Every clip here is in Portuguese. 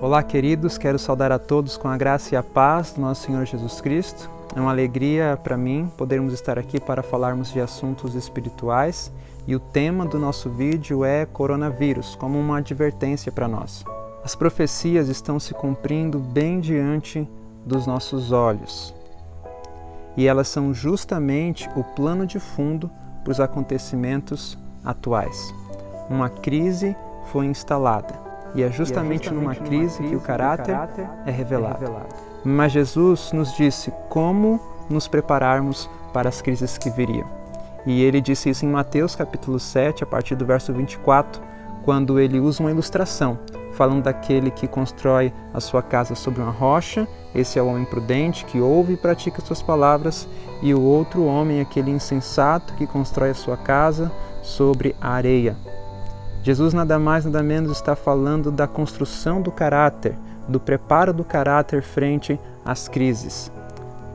Olá, queridos, quero saudar a todos com a graça e a paz do nosso Senhor Jesus Cristo. É uma alegria para mim podermos estar aqui para falarmos de assuntos espirituais e o tema do nosso vídeo é coronavírus, como uma advertência para nós. As profecias estão se cumprindo bem diante dos nossos olhos e elas são justamente o plano de fundo para os acontecimentos atuais. Uma crise foi instalada. E é justamente numa crise que o caráter é revelado. Mas Jesus nos disse como nos prepararmos para as crises que viriam. E ele disse isso em Mateus capítulo 7, a partir do verso 24, quando ele usa uma ilustração, falando daquele que constrói a sua casa sobre uma rocha, esse é o homem prudente que ouve e pratica suas palavras, e o outro homem, aquele insensato que constrói a sua casa sobre a areia. Jesus nada mais, nada menos está falando da construção do caráter, do preparo do caráter frente às crises.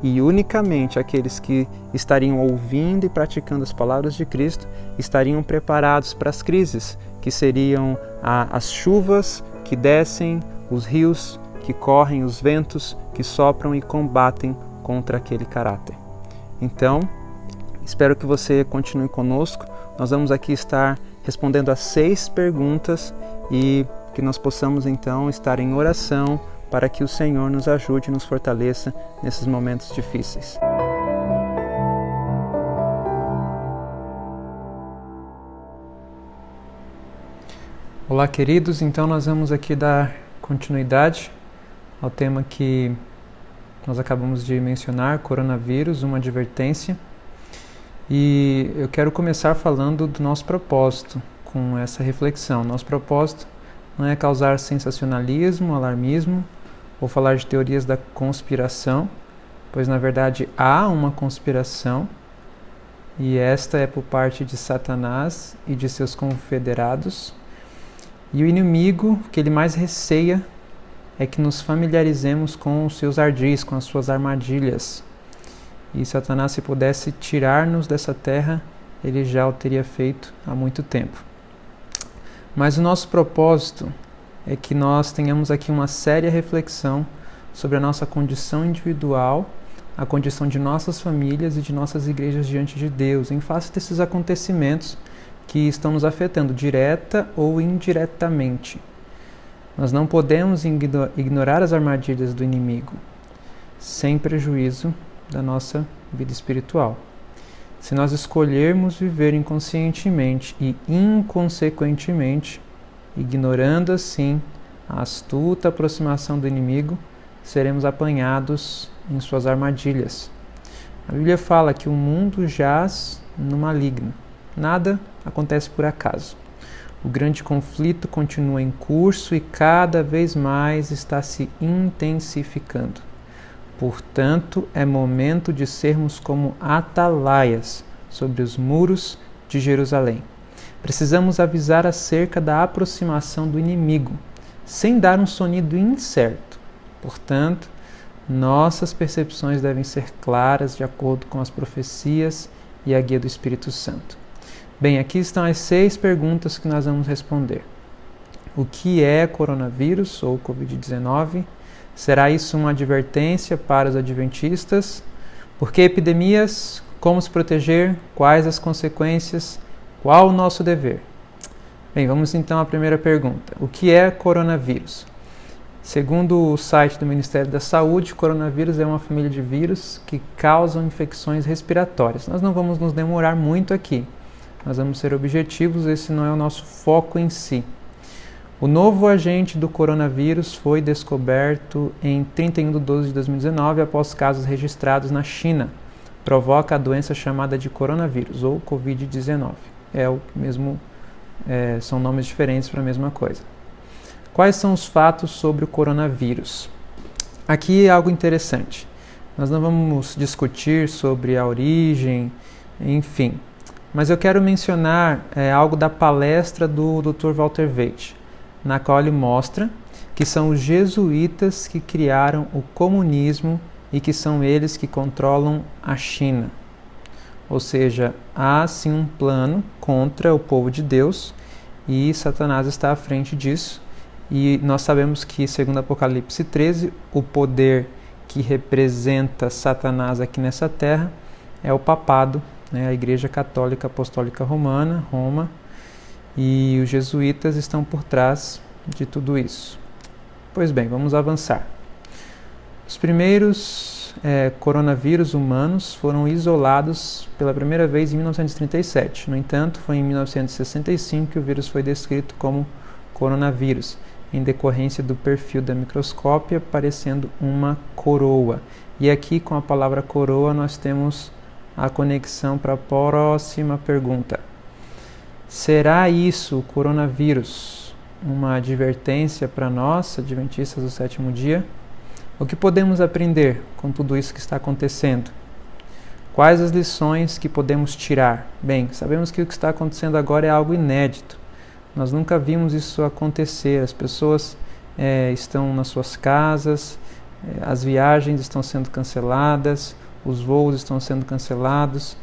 E unicamente aqueles que estariam ouvindo e praticando as palavras de Cristo estariam preparados para as crises, que seriam as chuvas que descem, os rios que correm, os ventos que sopram e combatem contra aquele caráter. Então, espero que você continue conosco. Nós vamos aqui estar respondendo a 6 perguntas e que nós possamos então estar em oração para que o Senhor nos ajude e nos fortaleça nesses momentos difíceis. Olá, queridos, então nós vamos aqui dar continuidade ao tema que nós acabamos de mencionar, coronavírus, uma advertência. E eu quero começar falando do nosso propósito com essa reflexão. Nosso propósito não é causar sensacionalismo, alarmismo ou falar de teorias da conspiração, pois na verdade há uma conspiração e esta é por parte de Satanás e de seus confederados. E o inimigo que ele mais receia é que nos familiarizemos com os seus ardis, com as suas armadilhas. E Satanás, se pudesse tirar-nos dessa terra, ele já o teria feito há muito tempo. Mas o nosso propósito é que nós tenhamos aqui uma séria reflexão sobre a nossa condição individual, a condição de nossas famílias e de nossas igrejas diante de Deus, em face desses acontecimentos que estão nos afetando direta ou indiretamente. Nós não podemos ignorar as armadilhas do inimigo, sem prejuízo da nossa vida espiritual. Se nós escolhermos viver inconscientemente e inconsequentemente, ignorando assim a astuta aproximação do inimigo, seremos apanhados em suas armadilhas. A Bíblia fala que o mundo jaz no maligno. Nada acontece por acaso. O grande conflito continua em curso e cada vez mais está se intensificando. Portanto, é momento de sermos como atalaias sobre os muros de Jerusalém. Precisamos avisar acerca da aproximação do inimigo, sem dar um sonido incerto. Portanto, nossas percepções devem ser claras de acordo com as profecias e a guia do Espírito Santo. Bem, aqui estão as 6 perguntas que nós vamos responder. O que é coronavírus ou Covid-19? Será isso uma advertência para os adventistas? Por que epidemias? Como se proteger? Quais as consequências? Qual o nosso dever? Bem, vamos então à primeira pergunta. O que é coronavírus? Segundo o site do Ministério da Saúde, coronavírus é uma família de vírus que causam infecções respiratórias. Nós não vamos nos demorar muito aqui. Nós vamos ser objetivos, esse não é o nosso foco em si. O novo agente do coronavírus foi descoberto em 31 de 12 de 2019 após casos registrados na China. Provoca a doença chamada de coronavírus ou Covid-19. São nomes diferentes para a mesma coisa. Quais são os fatos sobre o coronavírus? Aqui é algo interessante. Nós não vamos discutir sobre a origem, enfim. Mas eu quero mencionar algo da palestra do Dr. Walter Veith, na qual ele mostra que são os jesuítas que criaram o comunismo e que são eles que controlam a China. Ou seja, há sim um plano contra o povo de Deus e Satanás está à frente disso. E nós sabemos que, segundo Apocalipse 13, o poder que representa Satanás aqui nessa terra é o papado, né, a Igreja Católica Apostólica Romana, Roma, e os jesuítas estão por trás de tudo isso. Pois bem, vamos avançar. Os primeiros coronavírus humanos foram isolados pela primeira vez em 1937. No entanto, foi em 1965 que o vírus foi descrito como coronavírus, em decorrência do perfil da microscópia parecendo uma coroa. E aqui, com a palavra coroa, nós temos a conexão para a próxima pergunta. Será isso, o coronavírus, uma advertência para nós, adventistas do sétimo dia? O que podemos aprender com tudo isso que está acontecendo? Quais as lições que podemos tirar? Bem, sabemos que o que está acontecendo agora é algo inédito. Nós nunca vimos isso acontecer. As pessoas estão nas suas casas, as viagens estão sendo canceladas, os voos estão sendo cancelados,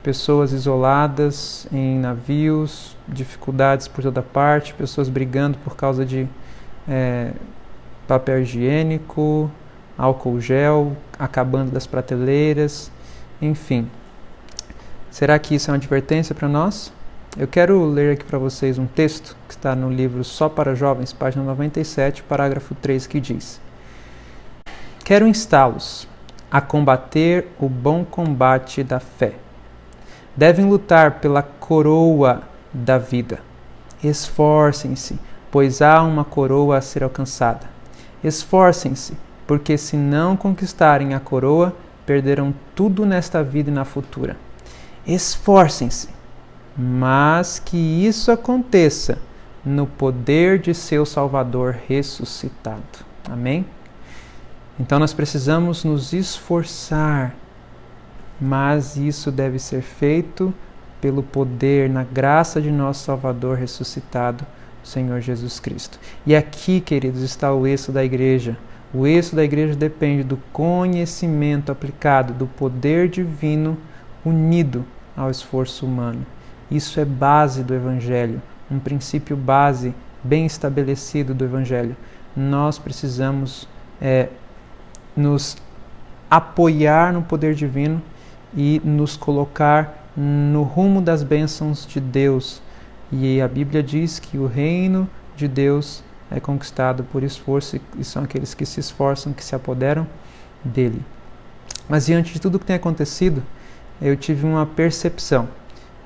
pessoas isoladas em navios, dificuldades por toda parte, pessoas brigando por causa de papel higiênico, álcool gel, acabando das prateleiras, enfim. Será que isso é uma advertência para nós? Eu quero ler aqui para vocês um texto que está no livro Só para Jovens, página 97, parágrafo 3, que diz: Quero instá-los a combater o bom combate da fé. Devem lutar pela coroa da vida. Esforcem-se, pois há uma coroa a ser alcançada. Esforcem-se, porque se não conquistarem a coroa, perderão tudo nesta vida e na futura. Esforcem-se, mas que isso aconteça no poder de seu Salvador ressuscitado. Amém? Então nós precisamos nos esforçar, mas isso deve ser feito pelo poder, na graça de nosso Salvador ressuscitado, o Senhor Jesus Cristo. E aqui, queridos, está o êxito da igreja. O êxito da igreja depende do conhecimento aplicado, do poder divino unido ao esforço humano. Isso é base do Evangelho, um princípio base bem estabelecido do Evangelho. Nós precisamos nos apoiar no poder divino e nos colocar no rumo das bênçãos de Deus. E a Bíblia diz que o reino de Deus é conquistado por esforço, e são aqueles que se esforçam, que se apoderam dele. Mas diante de tudo que tem acontecido, eu tive uma percepção.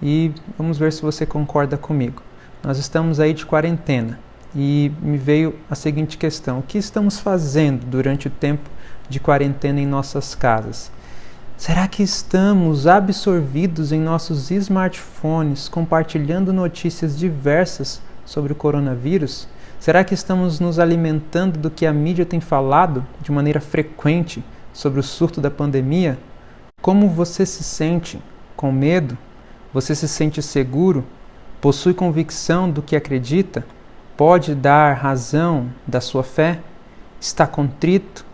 E vamos ver se você concorda comigo. Nós estamos aí de quarentena e me veio a seguinte questão: o que estamos fazendo durante o tempo de quarentena em nossas casas? Será que estamos absorvidos em nossos smartphones, compartilhando notícias diversas sobre o coronavírus? Será que estamos nos alimentando do que a mídia tem falado de maneira frequente sobre o surto da pandemia? Como você se sente? Com medo? Você se sente seguro? Possui convicção do que acredita? Pode dar razão da sua fé? Está contrito,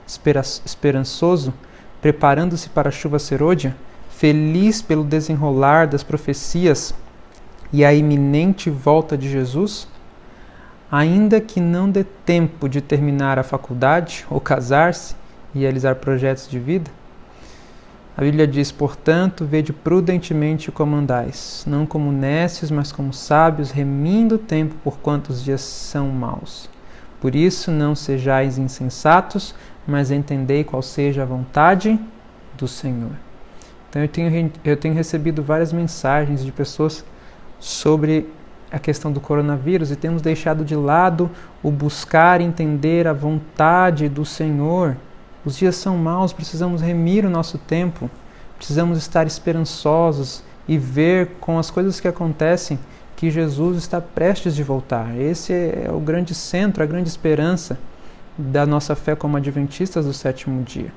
esperançoso, preparando-se para a chuva serôdia? Feliz pelo desenrolar das profecias e a iminente volta de Jesus? Ainda que não dê tempo de terminar a faculdade ou casar-se e realizar projetos de vida? A Bíblia diz: portanto, vede prudentemente como andais, não como nécios, mas como sábios, remindo o tempo, porquanto os dias são maus. Por isso, não sejais insensatos, mas entendei qual seja a vontade do Senhor. Então, eu tenho recebido várias mensagens de pessoas sobre a questão do coronavírus e temos deixado de lado o buscar entender a vontade do Senhor. Os dias são maus, precisamos remir o nosso tempo, precisamos estar esperançosos e ver com as coisas que acontecem que Jesus está prestes de voltar. Esse é o grande centro, a grande esperança da nossa fé como adventistas do sétimo dia.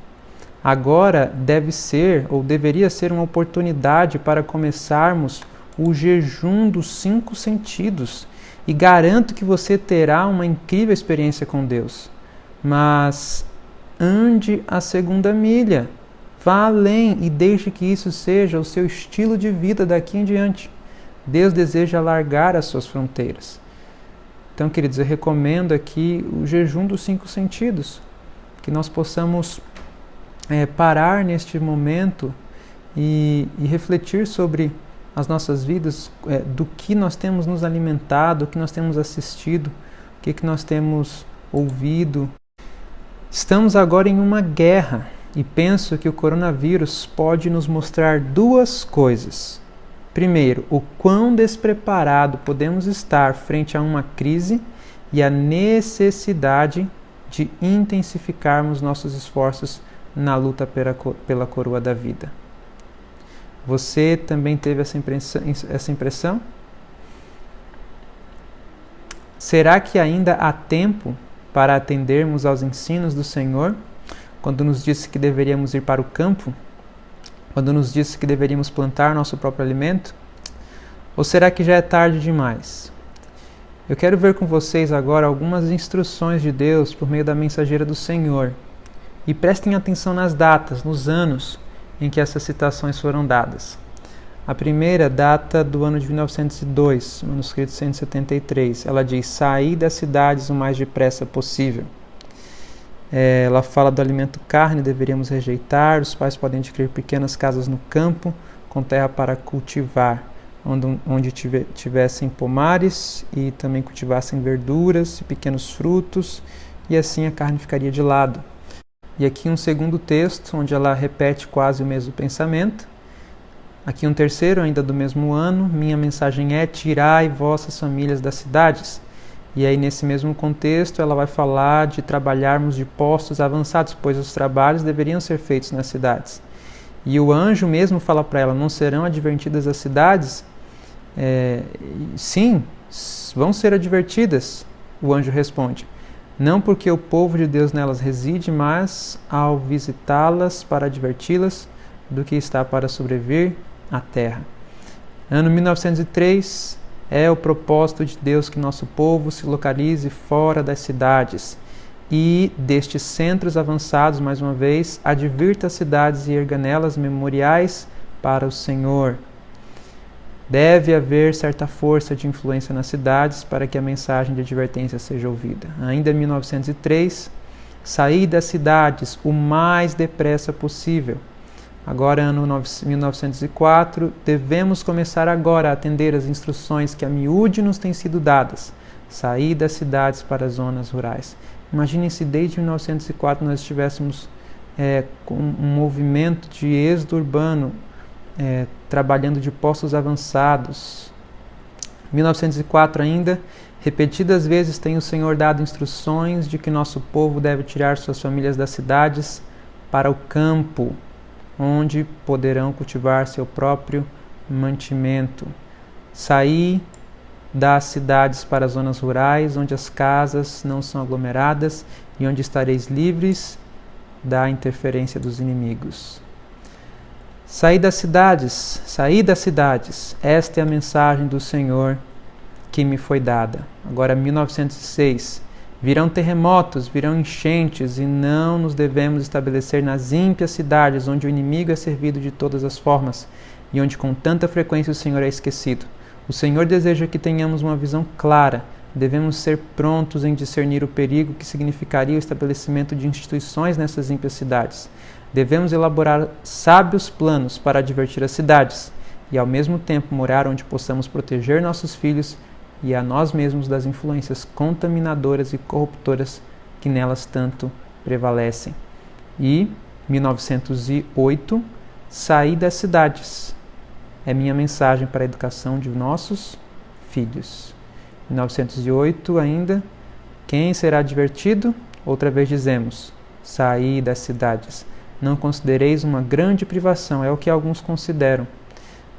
Agora deve ser, ou deveria ser, uma oportunidade para começarmos o jejum dos 5 sentidos. E garanto que você terá uma incrível experiência com Deus. Mas ande a segunda milha, vá além e deixe que isso seja o seu estilo de vida daqui em diante. Deus deseja alargar as suas fronteiras. Então, queridos, eu recomendo aqui o jejum dos 5 sentidos, que nós possamos parar neste momento e refletir sobre as nossas vidas, do que nós temos nos alimentado, o que nós temos assistido, o que nós temos ouvido. Estamos agora em uma guerra e penso que o coronavírus pode nos mostrar 2 coisas. Primeiro, o quão despreparado podemos estar frente a uma crise e a necessidade de intensificarmos nossos esforços na luta pela coroa da vida. Você também teve essa impressão? Será que ainda há tempo para atendermos aos ensinos do Senhor, quando nos disse que deveríamos ir para o campo? Quando nos disse que deveríamos plantar nosso próprio alimento? Ou será que já é tarde demais? Eu quero ver com vocês agora algumas instruções de Deus por meio da mensageira do Senhor. E prestem atenção nas datas, nos anos em que essas citações foram dadas. A primeira data do ano de 1902, manuscrito 173. Ela diz: saí das cidades o mais depressa possível. Ela fala do alimento carne, deveríamos rejeitar. Os pais podem adquirir pequenas casas no campo, com terra para cultivar, onde tivessem pomares e também cultivassem verduras e pequenos frutos, e assim a carne ficaria de lado. E aqui um segundo texto, onde ela repete quase o mesmo pensamento. Aqui um terceiro, ainda do mesmo ano: minha mensagem é: tirai vossas famílias das cidades. E aí, nesse mesmo contexto, ela vai falar de trabalharmos de postos avançados, pois os trabalhos deveriam ser feitos nas cidades. E o anjo mesmo fala para ela: não serão advertidas as cidades? Sim, vão ser advertidas. O anjo responde: não porque o povo de Deus nelas reside, mas ao visitá-las para adverti-las do que está para sobrevir à terra. Ano 1903, é o propósito de Deus que nosso povo se localize fora das cidades e destes centros avançados, mais uma vez, advirta as cidades e erga nelas memoriais para o Senhor. Deve haver certa força de influência nas cidades para que a mensagem de advertência seja ouvida. Ainda em 1903, saí das cidades o mais depressa possível. Agora, ano 1904, devemos começar agora a atender as instruções que a miúde nos têm sido dadas. Sair das cidades para as zonas rurais. Imaginem se desde 1904 nós estivéssemos com um movimento de êxodo urbano, trabalhando de postos avançados. 1904 ainda, repetidas vezes tem o Senhor dado instruções de que nosso povo deve tirar suas famílias das cidades para o campo, onde poderão cultivar seu próprio mantimento. Sair das cidades para as zonas rurais, onde as casas não são aglomeradas e onde estareis livres da interferência dos inimigos. Saí das cidades, esta é a mensagem do Senhor que me foi dada. Agora, 1906, virão terremotos, virão enchentes, e não nos devemos estabelecer nas ímpias cidades, onde o inimigo é servido de todas as formas, e onde com tanta frequência o Senhor é esquecido. O Senhor deseja que tenhamos uma visão clara, devemos ser prontos em discernir o perigo que significaria o estabelecimento de instituições nessas ímpias cidades. Devemos elaborar sábios planos para advertir as cidades e, ao mesmo tempo, morar onde possamos proteger nossos filhos e a nós mesmos das influências contaminadoras e corruptoras que nelas tanto prevalecem. E, 1908, saí das cidades. É minha mensagem para a educação de nossos filhos. 1908 ainda, quem será advertido? Outra vez dizemos: saí das cidades. Não considereis uma grande privação, é o que alguns consideram,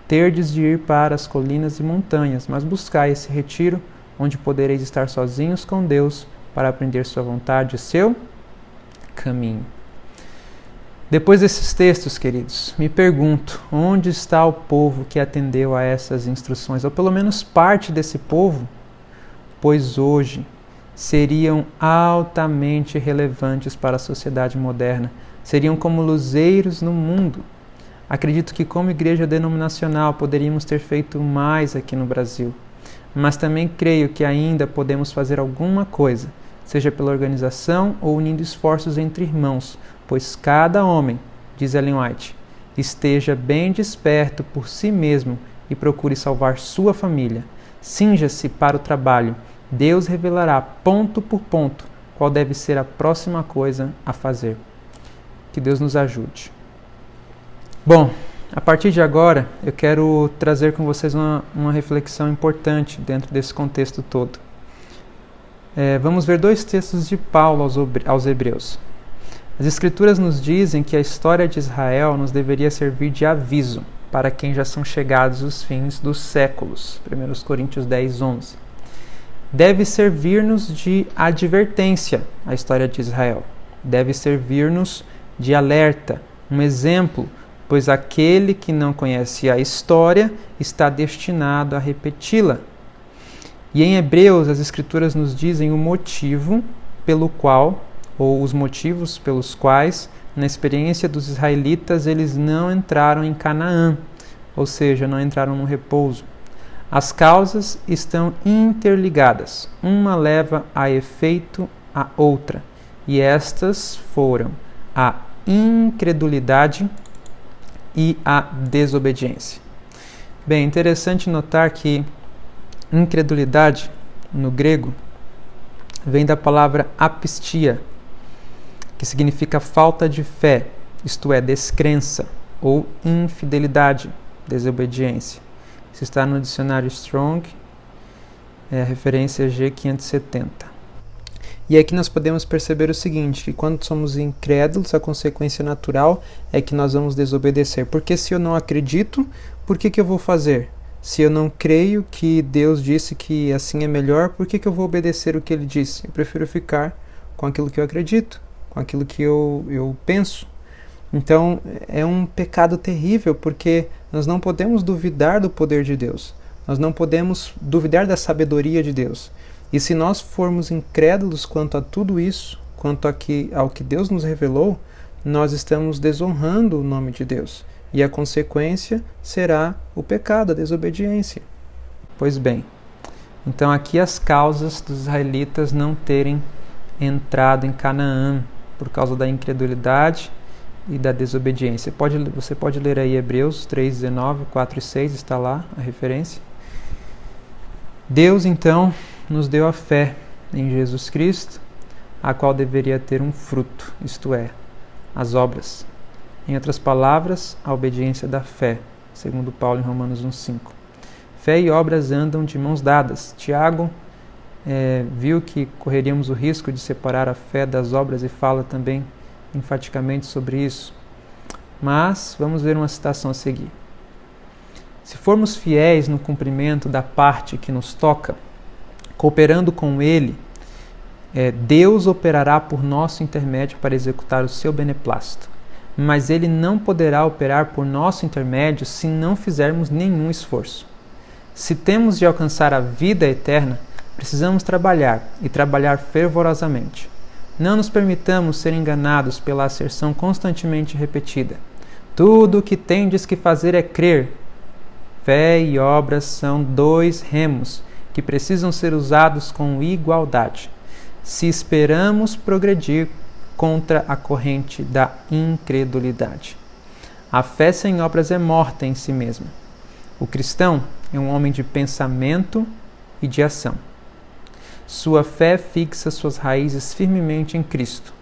terdes de ir para as colinas e montanhas, mas buscai esse retiro, onde podereis estar sozinhos com Deus, para aprender sua vontade e seu caminho. Depois desses textos, queridos, me pergunto, onde está o povo que atendeu a essas instruções, ou pelo menos parte desse povo? Pois hoje seriam altamente relevantes para a sociedade moderna, seriam como luzeiros no mundo. Acredito que como igreja denominacional poderíamos ter feito mais aqui no Brasil. mas também creio que ainda podemos fazer alguma coisa, seja pela organização ou unindo esforços entre irmãos, pois cada homem, diz Ellen White, esteja bem desperto por si mesmo e procure salvar sua família. Cinja-se para o trabalho. Deus revelará ponto por ponto qual deve ser a próxima coisa a fazer. Que Deus nos ajude. Bom, a partir de agora, eu quero trazer com vocês uma reflexão importante dentro desse contexto todo. Vamos ver 2 textos de Paulo aos Hebreus. As Escrituras nos dizem que a história de Israel nos deveria servir de aviso para quem já são chegados os fins dos séculos. 1 Coríntios 10, 11. Deve servir-nos de advertência a história de Israel. Deve servir-nos de alerta, um exemplo, pois aquele que não conhece a história está destinado a repeti-la. E em Hebreus, as Escrituras nos dizem o motivo pelo qual, ou os motivos pelos quais, na experiência dos israelitas, eles não entraram em Canaã, ou seja, não entraram no repouso. As causas estão interligadas, uma leva a efeito a outra, e estas foram a incredulidade e a desobediência. Bem, interessante notar que incredulidade, no grego, vem da palavra apistia, que significa falta de fé, isto é, descrença, ou infidelidade, desobediência. Isso está no dicionário Strong, referência G570. E aqui nós podemos perceber o seguinte, que quando somos incrédulos, a consequência natural é que nós vamos desobedecer. Porque se eu não acredito, por que eu vou fazer? Se eu não creio que Deus disse que assim é melhor, por que eu vou obedecer o que Ele disse? Eu prefiro ficar com aquilo que eu acredito, com aquilo que eu penso. Então, é um pecado terrível, porque nós não podemos duvidar do poder de Deus. Nós não podemos duvidar da sabedoria de Deus. E se nós formos incrédulos quanto a tudo isso, quanto ao que Deus nos revelou, nós estamos desonrando o nome de Deus. E a consequência será o pecado, a desobediência. Pois bem, então aqui as causas dos israelitas não terem entrado em Canaã por causa da incredulidade e da desobediência. Você pode ler aí Hebreus 3, 19, 4 e 6, está lá a referência. Deus, então, nos deu a fé em Jesus Cristo, a qual deveria ter um fruto, isto é, as obras. Em outras palavras, a obediência da fé, segundo Paulo em Romanos 1,5. Fé e obras andam de mãos dadas. Tiago viu que correríamos o risco de separar a fé das obras e fala também enfaticamente sobre isso. Mas vamos ver uma citação a seguir. Se formos fiéis no cumprimento da parte que nos toca, cooperando com Ele, Deus operará por nosso intermédio para executar o seu beneplácito. Mas Ele não poderá operar por nosso intermédio se não fizermos nenhum esforço. Se temos de alcançar a vida eterna, precisamos trabalhar, e trabalhar fervorosamente. Não nos permitamos ser enganados pela asserção constantemente repetida. Tudo o que tendes que fazer é crer. Fé e obras são 2 remos que precisam ser usados com igualdade. Se esperamos progredir contra a corrente da incredulidade. A fé sem obras é morta em si mesma. O cristão é um homem de pensamento e de ação. Sua fé fixa suas raízes firmemente em Cristo.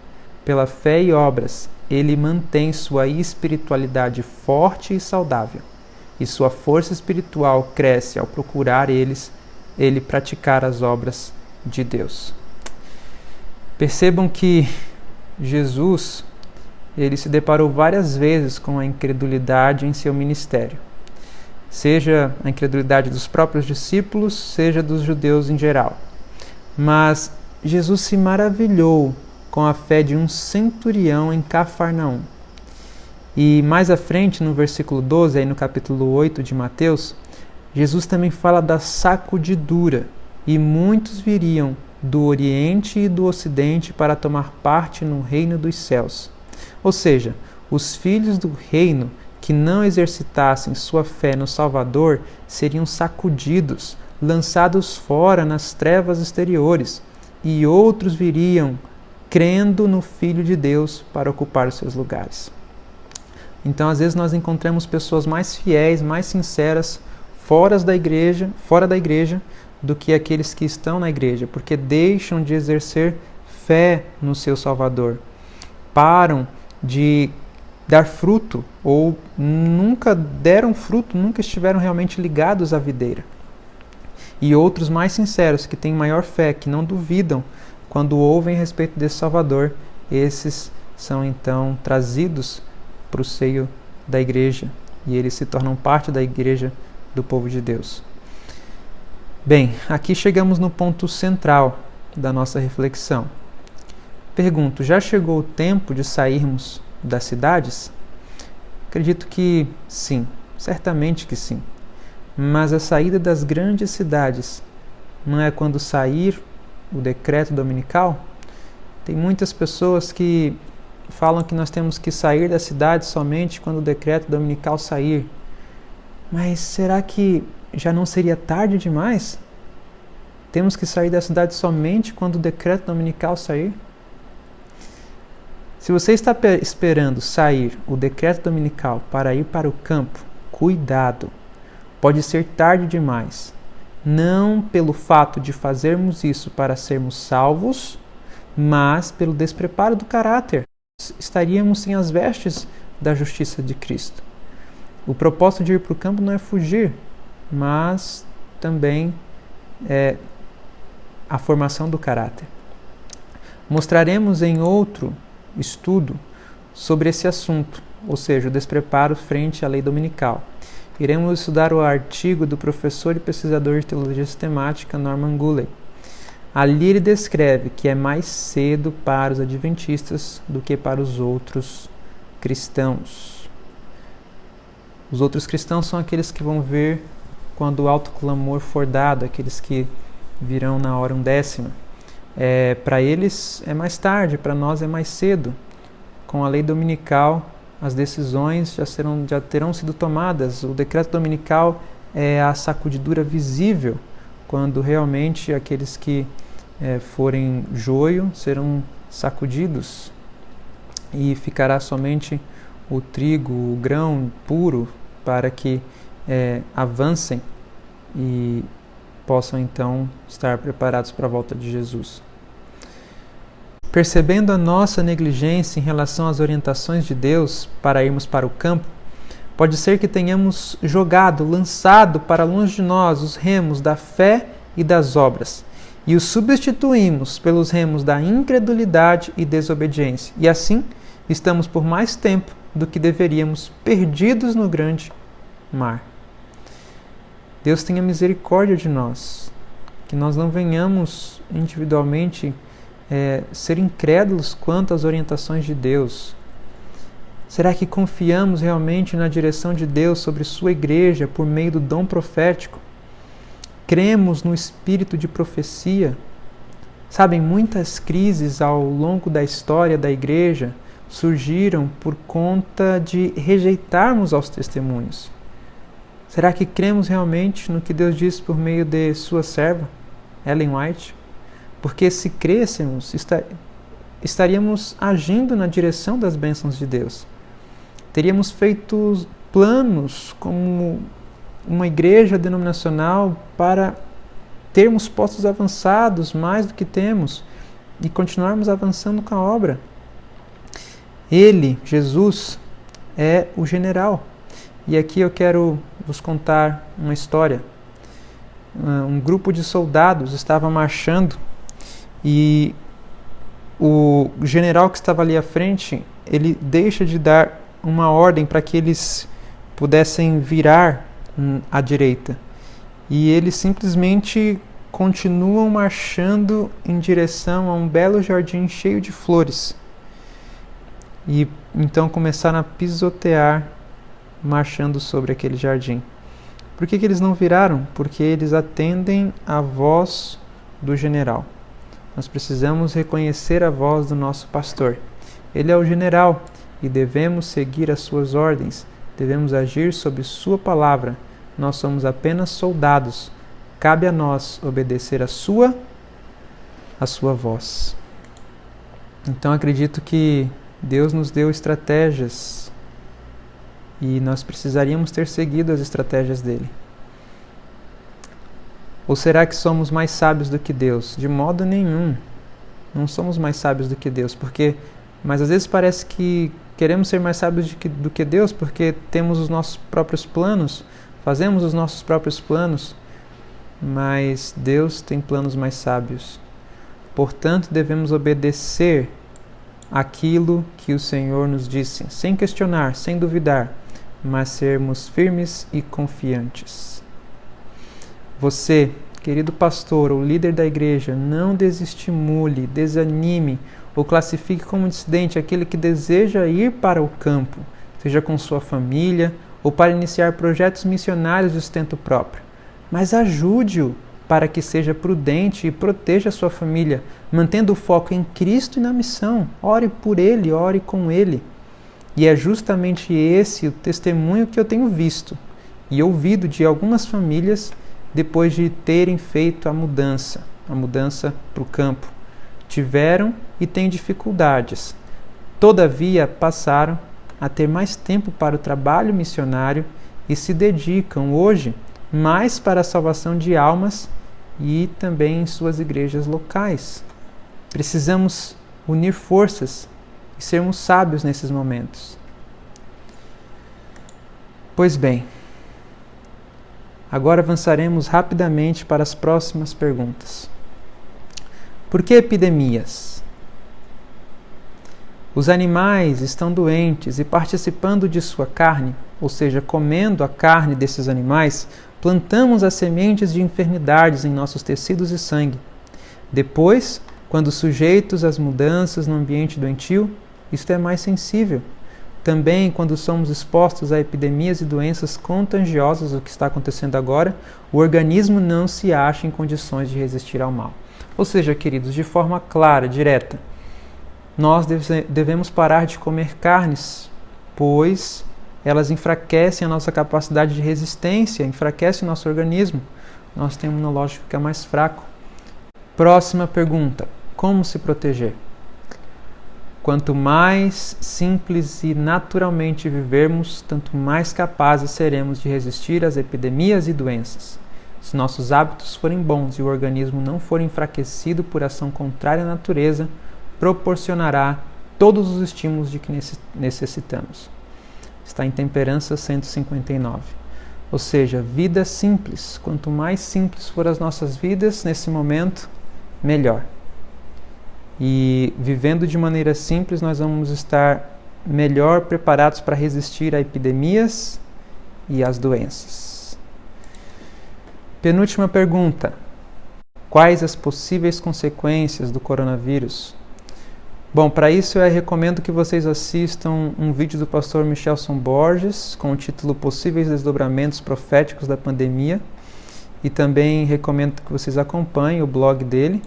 Pela fé e obras, ele mantém sua espiritualidade forte e saudável, e sua força espiritual cresce ao procurar ele praticar as obras de Deus. Percebam que Jesus, ele se deparou várias vezes com a incredulidade em seu ministério. Seja a incredulidade dos próprios discípulos, seja dos judeus em geral. Mas Jesus se maravilhou com a fé de um centurião em Cafarnaum. E mais à frente, no versículo 12, aí no capítulo 8 de Mateus, Jesus também fala da sacudidura, e muitos viriam do Oriente e do Ocidente para tomar parte no reino dos céus. Ou seja, os filhos do reino que não exercitassem sua fé no Salvador seriam sacudidos, lançados fora nas trevas exteriores, e outros viriam crendo no Filho de Deus para ocupar os seus lugares. Então, às vezes nós encontramos pessoas mais fiéis, mais sinceras, fora da igreja, do que aqueles que estão na igreja, porque deixam de exercer fé no seu Salvador, param de dar fruto, ou nunca deram fruto, nunca estiveram realmente ligados à videira. E outros mais sinceros, que têm maior fé, que não duvidam quando ouvem a respeito desse Salvador, esses são então trazidos para o seio da igreja, e eles se tornam parte da igreja do povo de Deus. Bem, aqui chegamos no ponto central da nossa reflexão. Pergunto, já chegou o tempo de sairmos das cidades? Acredito que sim, certamente que sim. Mas a saída das grandes cidades não é quando sair o decreto dominical? Tem muitas pessoas que falam que nós temos que sair da cidade somente quando o decreto dominical sair. Mas será que já não seria tarde demais? Temos que sair da cidade somente quando o decreto dominical sair? Se você está esperando sair o decreto dominical para ir para o campo, cuidado, pode ser tarde demais. Não pelo fato de fazermos isso para sermos salvos, mas pelo despreparo do caráter. Estaríamos sem as vestes da justiça de Cristo. O propósito de ir para o campo não é fugir, mas também é a formação do caráter. Mostraremos em outro estudo sobre esse assunto, ou seja, o despreparo frente à lei dominical. Iremos estudar o artigo do professor e pesquisador de teologia sistemática Norman Gulley. Ali ele descreve que é mais cedo para os adventistas do que para os outros cristãos. Os outros cristãos são aqueles que vão vir quando o alto clamor for dado, aqueles que virão na hora 10ª. Para eles é mais tarde, para nós é mais cedo. Com a lei dominical, as decisões já terão sido tomadas. O decreto dominical é a sacudidura visível, quando realmente aqueles que forem joio serão sacudidos e ficará somente o trigo, o grão puro, para que avancem e possam então estar preparados para a volta de Jesus. Percebendo a nossa negligência em relação às orientações de Deus para irmos para o campo, pode ser que tenhamos lançado para longe de nós os remos da fé e das obras, e os substituímos pelos remos da incredulidade e desobediência, e assim estamos por mais tempo do que deveríamos perdidos no grande mar. Deus tenha misericórdia de nós, que nós não venhamos individualmente ser incrédulos quanto às orientações de Deus. Será que confiamos realmente na direção de Deus sobre sua igreja por meio do dom profético? Cremos no espírito de profecia? Sabem, muitas crises ao longo da história da igreja surgiram por conta de rejeitarmos aos testemunhos. Será que cremos realmente no que Deus disse por meio de sua serva, Ellen White? Porque se crêssemos, estaríamos agindo na direção das bênçãos de Deus. Teríamos feito planos como uma igreja denominacional para termos postos avançados mais do que temos e continuarmos avançando com a obra. Ele, Jesus, é o general. E aqui eu quero vos contar uma história. Um grupo de soldados estava marchando e o general que estava ali à frente, ele deixa de dar uma ordem para que eles pudessem virar à direita. E eles simplesmente continuam marchando em direção a um belo jardim cheio de flores. E então começaram a pisotear, marchando sobre aquele jardim. Por que eles não viraram? Porque eles atendem à voz do general. Nós precisamos reconhecer a voz do nosso pastor. Ele é o general e devemos seguir as suas ordens, devemos agir sob sua palavra. Nós somos apenas soldados, cabe a nós obedecer a sua voz. Então acredito que Deus nos deu estratégias e nós precisaríamos ter seguido as estratégias dele. Ou será que somos mais sábios do que Deus? De modo nenhum. Não somos mais sábios do que Deus, mas às vezes parece que queremos ser mais sábios do que Deus porque temos os nossos próprios planos, fazemos os nossos próprios planos, mas Deus tem planos mais sábios. Portanto, devemos obedecer aquilo que o Senhor nos disse, sem questionar, sem duvidar, mas sermos firmes e confiantes. Você, querido pastor ou líder da igreja, não desestimule, desanime ou classifique como dissidente aquele que deseja ir para o campo, seja com sua família ou para iniciar projetos missionários de sustento próprio. Mas ajude-o para que seja prudente e proteja a sua família, mantendo o foco em Cristo e na missão. Ore por ele, ore com ele. E é justamente esse o testemunho que eu tenho visto e ouvido de algumas famílias depois de terem feito a mudança para o campo. Tiveram e têm dificuldades. Todavia, passaram a ter mais tempo para o trabalho missionário e se dedicam hoje mais para a salvação de almas e também em suas igrejas locais. Precisamos unir forças e sermos sábios nesses momentos. Pois bem, agora avançaremos rapidamente para as próximas perguntas. Por que epidemias? Os animais estão doentes e participando de sua carne, ou seja, comendo a carne desses animais, plantamos as sementes de enfermidades em nossos tecidos e sangue. Depois, quando sujeitos às mudanças no ambiente doentio, isto é mais sensível. Também, quando somos expostos a epidemias e doenças contagiosas, o que está acontecendo agora, o organismo não se acha em condições de resistir ao mal. Ou seja, queridos, de forma clara, direta, nós devemos parar de comer carnes, pois elas enfraquecem a nossa capacidade de resistência, enfraquecem o nosso organismo. Nosso sistema imunológico fica mais fraco. Próxima pergunta: como se proteger? Quanto mais simples e naturalmente vivermos, tanto mais capazes seremos de resistir às epidemias e doenças. Se nossos hábitos forem bons e o organismo não for enfraquecido por ação contrária à natureza, proporcionará todos os estímulos de que necessitamos. Está em Temperança 159. Ou seja, vida simples. Quanto mais simples for as nossas vidas nesse momento, melhor. E vivendo de maneira simples, nós vamos estar melhor preparados para resistir a epidemias e às doenças. Penúltima pergunta: quais as possíveis consequências do coronavírus? Bom, para isso eu recomendo que vocês assistam um vídeo do pastor Michelson Borges com o título Possíveis Desdobramentos Proféticos da Pandemia, e também recomendo que vocês acompanhem o blog dele.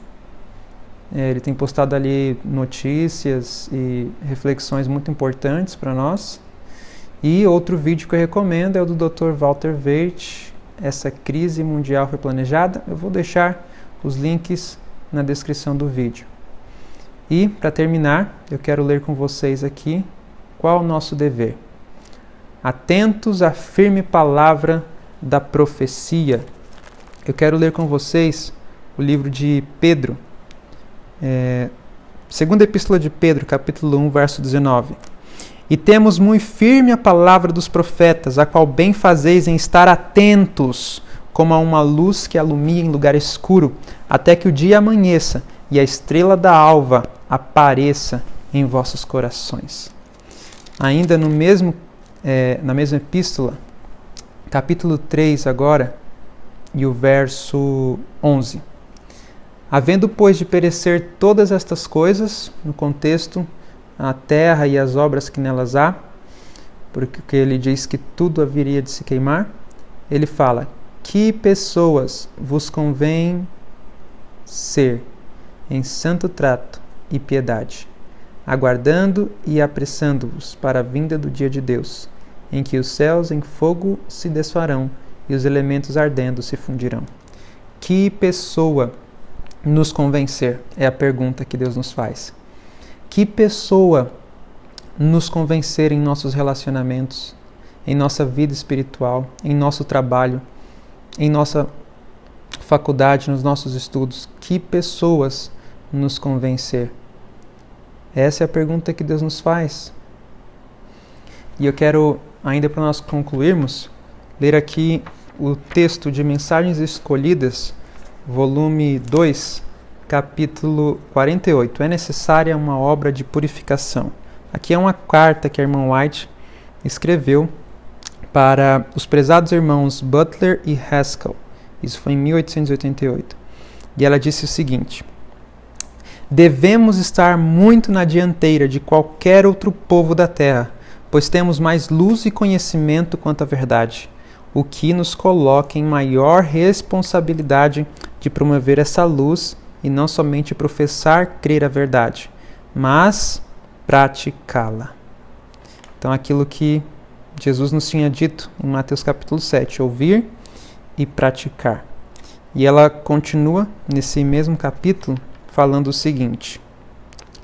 Ele tem postado ali notícias e reflexões muito importantes para nós. E outro vídeo que eu recomendo é o do Dr. Walter Veit, Essa Crise Mundial Foi Planejada. Eu vou deixar os links na descrição do vídeo. E, para terminar, eu quero ler com vocês aqui qual o nosso dever. Atentos à firme palavra da profecia. Eu quero ler com vocês o livro de Pedro, segunda epístola de Pedro, capítulo 1, verso 19. E temos muito firme a palavra dos profetas, a qual bem fazeis em estar atentos, como a uma luz que alumia em lugar escuro, até que o dia amanheça e a estrela da alva apareça em vossos corações. Ainda na mesma epístola, capítulo 3 agora, e o verso 11. Havendo, pois, de perecer todas estas coisas, no contexto, a terra e as obras que nelas há, porque ele diz que tudo haveria de se queimar, ele fala: que pessoas vos convém ser em santo trato e piedade, aguardando e apressando-vos para a vinda do dia de Deus, em que os céus em fogo se desfarão e os elementos ardendo se fundirão. Que pessoa nos convencer? É a pergunta que Deus nos faz. Que pessoa nos convencer em nossos relacionamentos, em nossa vida espiritual, em nosso trabalho, em nossa faculdade, nos nossos estudos? Que pessoas nos convencer? Essa é a pergunta que Deus nos faz. E eu quero, ainda para nós concluirmos, ler aqui o texto de Mensagens Escolhidas, volume 2, capítulo 48. É necessária uma obra de purificação. Aqui é uma carta que a irmã White escreveu para os prezados irmãos Butler e Haskell. Isso foi em 1888. E ela disse o seguinte: devemos estar muito na dianteira de qualquer outro povo da terra, pois temos mais luz e conhecimento quanto à verdade, o que nos coloca em maior responsabilidade de promover essa luz e não somente professar crer a verdade, mas praticá-la. Então, aquilo que Jesus nos tinha dito em Mateus capítulo 7, ouvir e praticar. E ela continua nesse mesmo capítulo falando o seguinte: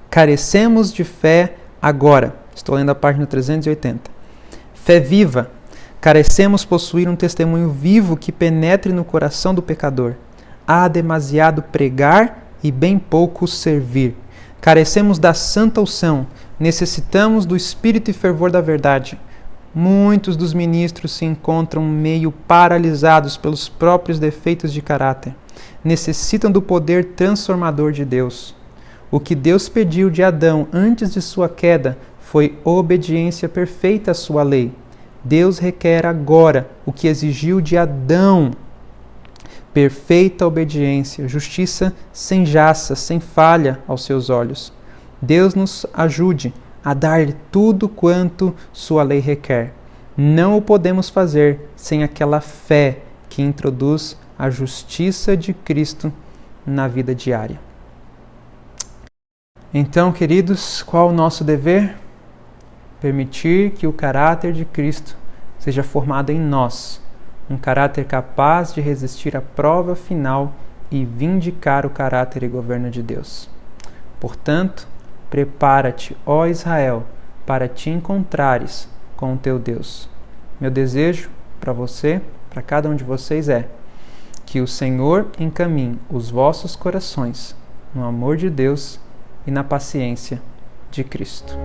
carecemos de fé agora. Estou lendo a página 380. Fé viva. Carecemos possuir um testemunho vivo que penetre no coração do pecador. Há demasiado pregar e bem pouco servir. Carecemos da santa unção. Necessitamos do espírito e fervor da verdade. Muitos dos ministros se encontram meio paralisados pelos próprios defeitos de caráter. Necessitam do poder transformador de Deus. O que Deus pediu de Adão antes de sua queda foi obediência perfeita à sua lei. Deus requer agora o que exigiu de Adão: perfeita obediência, justiça sem jaça, sem falha aos seus olhos. Deus nos ajude a dar tudo quanto sua lei requer. Não o podemos fazer sem aquela fé que introduz a justiça de Cristo na vida diária. Então, queridos, qual o nosso dever? Permitir que o caráter de Cristo seja formado em nós, um caráter capaz de resistir à prova final e vindicar o caráter e governo de Deus. Portanto, prepara-te, ó Israel, para te encontrares com o teu Deus. Meu desejo para você, para cada um de vocês é que o Senhor encaminhe os vossos corações no amor de Deus e na paciência de Cristo.